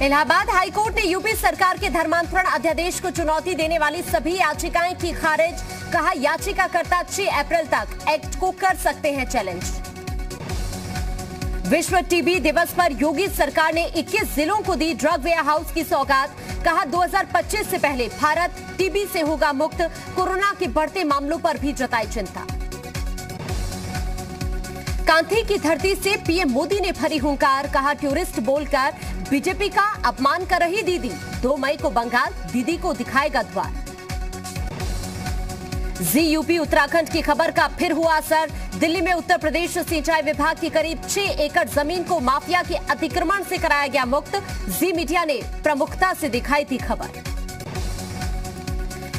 Allahabad high court ने UP सरकार के धर्मांतरण अध्यादेश को चुनौती देने वाली सभी याचिकाएं की खारिज। कहा, याचिकाकर्ता 6 अप्रैल तक एक्ट को कर सकते हैं चैलेंज। विश्व टीबी दिवस पर योगी सरकार ने 21 जिलों को दी ड्रग वेयर हाउस की सौगात। कहा, 2025 से पहले भारत टीबी से होगा मुक्त। कोरोना के बढ़ते मामलों पर भी जताई चिंता। कांथी की धरती से पीएम मोदी ने भरी हुंकार। कहा, टूरिस्ट बोलकर बीजेपी का अपमान कर रही दीदी। 2 मई को बंगाल दीदी को दिखाएगा द्वार। जी यूपी उत्तराखंड की खबर का फिर हुआ असर। दिल्ली में उत्तर प्रदेश सिंचाई विभाग की करीब 6 एकड़ जमीन को माफिया के अतिक्रमण से कराया गया मुक्त। जी मीडिया ने प्रमुखता से दिखाई थी खबर।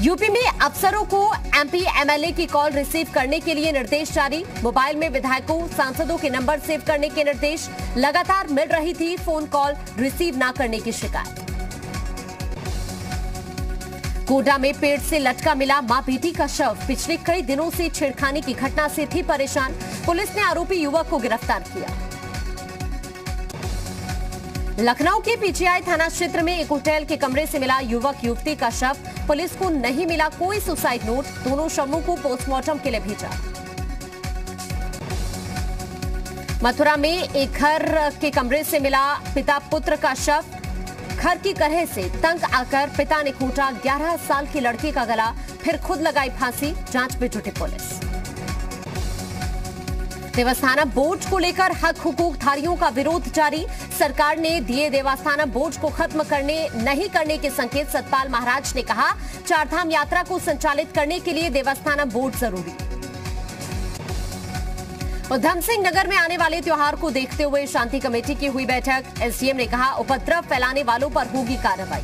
यूपी में अफसरों को एमपी एमएलए की कॉल रिसीव करने के लिए निर्देश जारी। मोबाइल में विधायकों सांसदों के नंबर सेव करने के निर्देश। लगातार मिल रही थी फोन कॉल रिसीव न करने की शिकायत। कोटा में पेड़ से लटका मिला मां बेटी का शव। पिछले कई दिनों से छेड़खानी की घटना से थी परेशान। पुलिस ने आरोपी युवक को गिरफ्तार किया। लखनऊ के पीजीआई थाना क्षेत्र में एक होटल के कमरे से मिला युवक युवती का शव। पुलिस को नहीं मिला कोई सुसाइड नोट। दोनों शवों को पोस्टमार्टम के लिए भेजा। मथुरा में एक घर के कमरे से मिला पिता पुत्र का शव। घर की कलह से तंग आकर पिता ने कूटा 11 साल के लड़के का गला, फिर खुद लगाई फांसी। जांच में जुटी पुलिस। देवस्थानम बोर्ड को लेकर हक हुकूक धारियों का विरोध जारी। सरकार ने दिए देवस्थानम बोर्ड को खत्म नहीं करने के संकेत। सतपाल महाराज ने कहा, 4 धाम यात्रा को संचालित करने के लिए देवस्थानम बोर्ड जरूरी। उधम सिंह नगर में आने वाले त्योहार को देखते हुए शांति कमेटी की हुई बैठक। एसडीएम ने कहा, उपद्रव फैलाने वालों पर होगी कार्रवाई।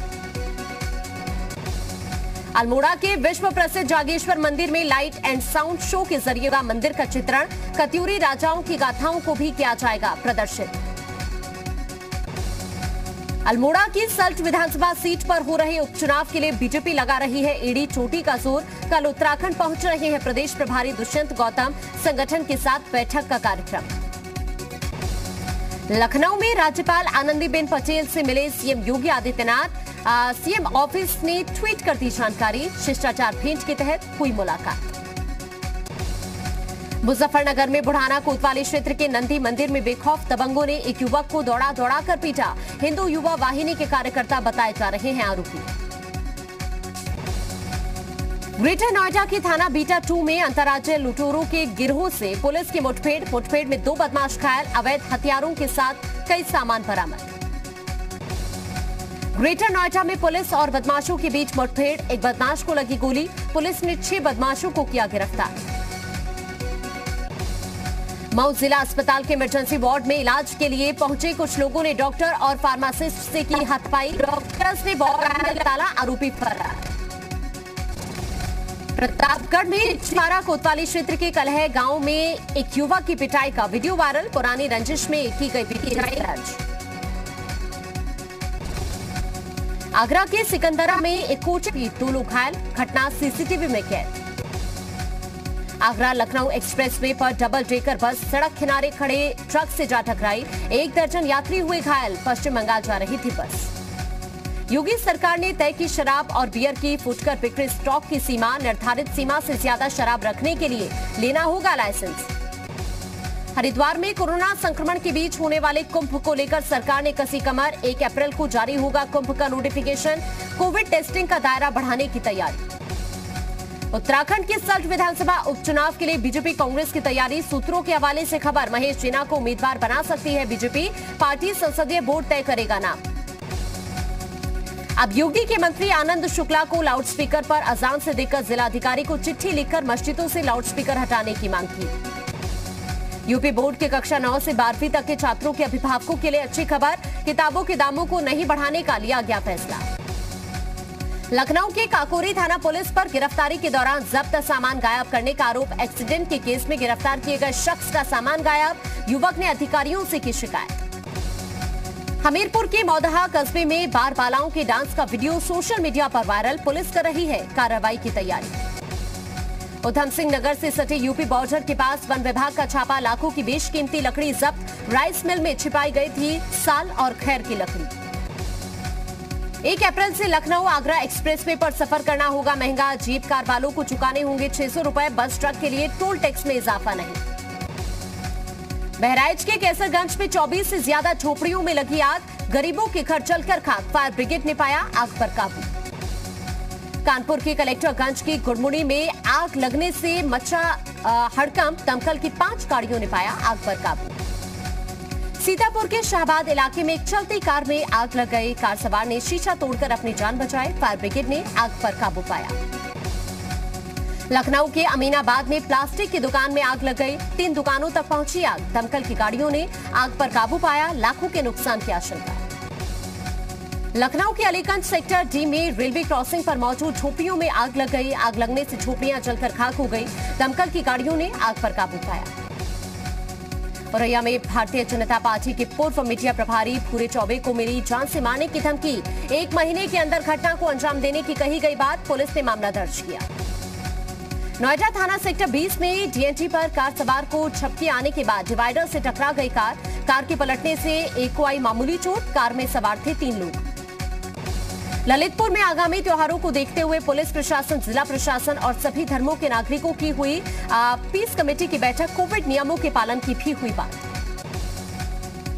अल्मोड़ा के विश्व प्रसिद्ध जागेश्वर मंदिर में लाइट एंड साउंड शो के जरिए मंदिर का चित्रण। कत्यूरी राजाओं की गाथाओं को भी किया जाएगा प्रदर्शित। अल्मोड़ा की सल्ट विधानसभा सीट पर हो रहे उपचुनाव के लिए बीजेपी लगा रही है एड़ी चोटी का जोर। कल उत्तराखंड पहुंच रहे हैं प्रदेश प्रभारी दुष्यंत गौतम। संगठन के साथ बैठक का कार्यक्रम। लखनऊ में राज्यपाल आनंदीबेन पटेल से मिले CM Yogi Adityanath. CM office ने ट्वीट कर दी जानकारी। शिष्टाचार भेंट के तहत हुई मुलाकात। मुजफ्फरनगर में बुढ़ाना कोतवाली क्षेत्र के नंदी मंदिर में बेखौफ दबंगों ने एक युवक को दौड़ा कर पीटा। हिंदू युवा वाहिनी के कार्यकर्ता बताए जा रहे हैं आरोपी। ग्रेटर नोएडा के थाना बीटा 2 में अंतर्राज्यीय लुटेरों के गिरोह से पुलिस की मुठभेड़ में 2 बदमाश घायल। अवैध हथियारों के साथ कई सामान बरामद। ग्रेटर नोएडा में पुलिस और बदमाशों के बीच मुठभेड़। एक बदमाश को लगी गोली। पुलिस ने 6 बदमाशों को किया गिरफ्तार। मऊ जिला अस्पताल के इमरजेंसी वार्ड में इलाज के लिए पहुंचे कुछ लोगों ने डॉक्टर और फार्मासिस्ट से की हाथापाई। डॉक्टर्स ने वार्ड में डाला, आरोपी फरार। प्रतापगढ़ में छिपारा कोतवाली क्षेत्र के कलह गांव में एक युवक की पिटाई का वीडियो वायरल। पुरानी रंजिश में की गई पिटाई दर्ज। आगरा के सिकंदरा में एक कोच की 2 लोग घायल। घटना सीसीटीवी में कैद। आगरा लखनऊ एक्सप्रेसवे पर डबल डेकर बस सड़क किनारे खड़े ट्रक से जा टकराई। 1 दर्जन यात्री हुए घायल। पश्चिम बंगाल जा रही थी बस। योगी सरकार ने तय की शराब और बियर की फुटकर बिक्री स्टॉक की सीमा। निर्धारित सीमा से ज्यादा शराब रखने के लिए लेना होगा लाइसेंस। हरिद्वार में कोरोना संक्रमण के बीच होने वाले कुंभ को लेकर सरकार ने कसी कमर। 1 अप्रैल को जारी होगा कुंभ का नोटिफिकेशन। कोविड टेस्टिंग का दायरा बढ़ाने की तैयारी। उत्तराखंड के सल्ट विधानसभा उपचुनाव के लिए बीजेपी कांग्रेस की तैयारी। सूत्रों के हवाले से खबर, महेश जीना को उम्मीदवार बना सकती है बीजेपी। पार्टी संसदीय बोर्ड तय करेगा नाम। अब योगी के मंत्री आनंद शुक्ला को लाउडस्पीकर पर अजान से देकर जिलाधिकारी को चिट्ठी लिखकर मस्जिदों से लाउडस्पीकर हटाने की मांग की। यूपी बोर्ड के कक्षा 9 से 12वीं तक के छात्रों के अभिभावकों के लिए अच्छी खबर। किताबों के दामों को नहीं बढ़ाने का लिया गया फैसला। लखनऊ के काकोरी थाना पुलिस पर गिरफ्तारी के दौरान जब्त सामान गायब करने का आरोप। एक्सीडेंट के केस में गिरफ्तार किए गए शख्स का सामान गायब। युवक ने अधिकारियों से की शिकायत। हमीरपुर के मौदहा कस्बे में बार बालाओं के डांस का वीडियो सोशल मीडिया पर वायरल। पुलिस कर रही है कार्रवाई की तैयारी। उधम सिंह नगर से सटे यूपी बॉर्डर के पास वन विभाग का छापा। लाखों की बेशकीमती लकड़ी जब्त। राइस मिल में छिपाई गई थी साल और खैर की लकड़ी। 1 अप्रैल से लखनऊ आगरा एक्सप्रेसवे पर सफर करना होगा महंगा। जीप कार वालों को चुकाने होंगे 600 रुपए। बस ट्रक के लिए टोल टैक्स में इजाफा नहीं। बहराइच के कैसरगंज में 24 से ज्यादा झोपड़ियों में लगी आग। गरीबों के घर जलकर खाक। फायर ब्रिगेड ने पाया आग पर काबू। कानपुर के कलेक्टरगंज की गुड़मुड़ी में आग लगने से मचा हड़कंप। दमकल की 5 गाड़ियों ने पाया आग पर काबू। सीतापुर के शाहबाद इलाके में एक चलती कार में आग लग गई। कार सवार ने शीशा तोड़कर अपनी जान बचाई। फायर ब्रिगेड ने आग पर काबू पाया। लखनऊ के अमीनाबाद में प्लास्टिक की दुकान में आग लग गई। 3 दुकानों तक पहुंची आग। दमकल की गाड़ियों ने आग पर काबू पाया। लाखों के नुकसान की आशंका। लखनऊ के अलीगंज सेक्टर डी में रेलवे क्रॉसिंग पर मौजूद झोपड़ियों में आग लग गई। आग लगने से झोपड़ियां जलकर खाक हो गई। दमकल की गाड़ियों ने आग पर काबू पाया। औरैया में भारतीय जनता पार्टी के पूर्व मीडिया प्रभारी भूरे चौबे को मिली जान से मारने की धमकी। 1 महीने के अंदर घटना को अंजाम देने की कही गई बात। पुलिस ने मामला दर्ज किया। नोएडा थाना सेक्टर 20 में डीएनटी पर कार सवार को झपकी आने के बाद डिवाइडर से टकरा गई कार। कार के पलटने से एक को आई मामूली चोट। कार में सवार थे 3 लोग। ललितपुर में आगामी त्योहारों को देखते हुए पुलिस प्रशासन, जिला प्रशासन और सभी धर्मों के नागरिकों की हुई पीस कमेटी की बैठक। कोविड नियमों के पालन की भी हुई बात।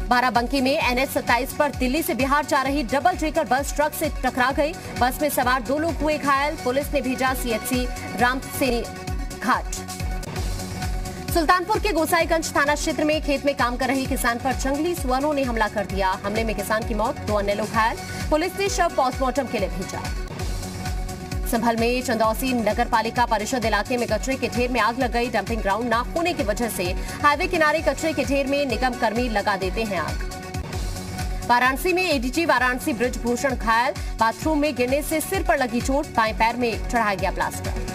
बाराबंकी में NH 27 पर दिल्ली से बिहार जा रही डबल डेकर बस ट्रक से टकरा गई। बस में सवार 2 लोग हुए घायल। पुलिस ने भेजा CHC रामसेनी घाट। सुल्तानपुर के गोसाईगंज थाना क्षेत्र में खेत में काम कर रही किसान पर जंगली सुअरों ने हमला कर दिया। हमले में किसान की मौत, 2 अन्य लोग घायल। पुलिस ने शव पोस्टमार्टम के लिए भेजा। संभल में चंदौसी नगर पालिका परिषद इलाके में कचरे के ढेर में आग लग गई। डंपिंग ग्राउंड न होने की वजह से हाईवे किनारे कचरे के ढेर में निगम कर्मी लगा देते हैं आग। वाराणसी में ADG वाराणसी ब्रिजभूषण घायल। बाथरूम में गिरने से सिर पर लगी चोट। बाएं पैर में चढ़ाया गया प्लास्टर।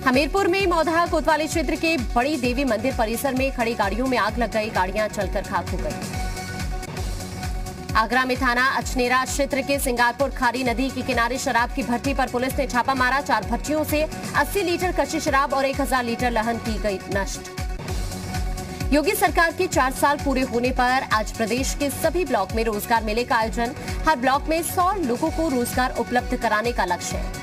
हमीरपुर में मौधा कोतवाली क्षेत्र के बड़ी देवी मंदिर परिसर में खड़ी गाड़ियों में आग लग गई। गाड़ियां जलकर खाक हो गई। आगरा में थाना अचनेरा क्षेत्र के सिंगारपुर खारी नदी के किनारे शराब की भट्टी पर पुलिस ने छापा मारा। 4 भट्टियों से 80 लीटर कच्ची शराब और 1000 लीटर लहन की गई नष्ट। योगी सरकार के 4 साल पूरे होने पर आज प्रदेश के सभी ब्लॉक में रोजगार मेले का आयोजन। हर ब्लॉक में 100 लोगों को रोजगार उपलब्ध कराने का लक्ष्य है।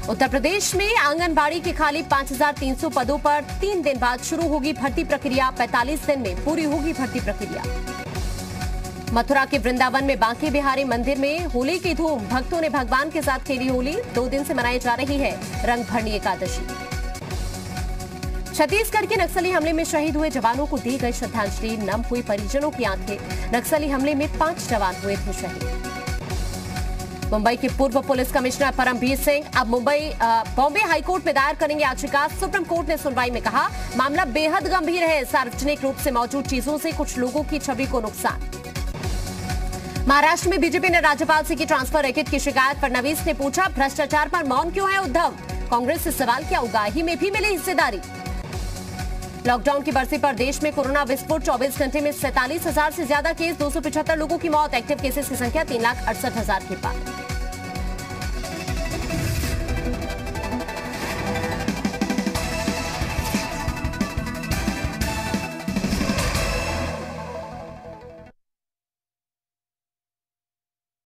उत्तर प्रदेश में आंगनबाड़ी के खाली 5300 पदों पर 3 दिन बाद शुरू होगी भर्ती प्रक्रिया। 45 दिन में पूरी होगी भर्ती प्रक्रिया। मथुरा के वृंदावन में बांके बिहारी मंदिर में होली की धूम। भक्तों ने भगवान के साथ खेली होली। 2 दिन से मनाई जा रही है रंग भरनी एकादशी। छत्तीसगढ़ के नक्सली हमले में शहीद हुए जवानों को दी गई श्रद्धांजलि। नम हुई परिजनों की आंखें। नक्सली हमले में 5 जवान हुए थे शहीद। मुंबई के पूर्व पुलिस कमिश्नर परमबीर सिंह अब बॉम्बे हाईकोर्ट में दायर करेंगे याचिका। सुप्रीम कोर्ट ने सुनवाई में कहा मामला बेहद गंभीर है। सार्वजनिक रूप से मौजूद चीजों से कुछ लोगों की छवि को नुकसान। महाराष्ट्र में बीजेपी ने राज्यपाल से की ट्रांसफर रैकेट की शिकायत। फडणवीस ने पूछा भ्रष्टाचार पर मौन क्यों है उद्धव। कांग्रेस से सवाल किया उगाही में भी मिली हिस्सेदारी। लॉकडाउन की बरसी पर देश में कोरोना विस्फोट। 24 घंटे में 47,000 से ज्यादा केस। 275 लोगों की मौत। एक्टिव केसेस की संख्या 3,68,000 के पार।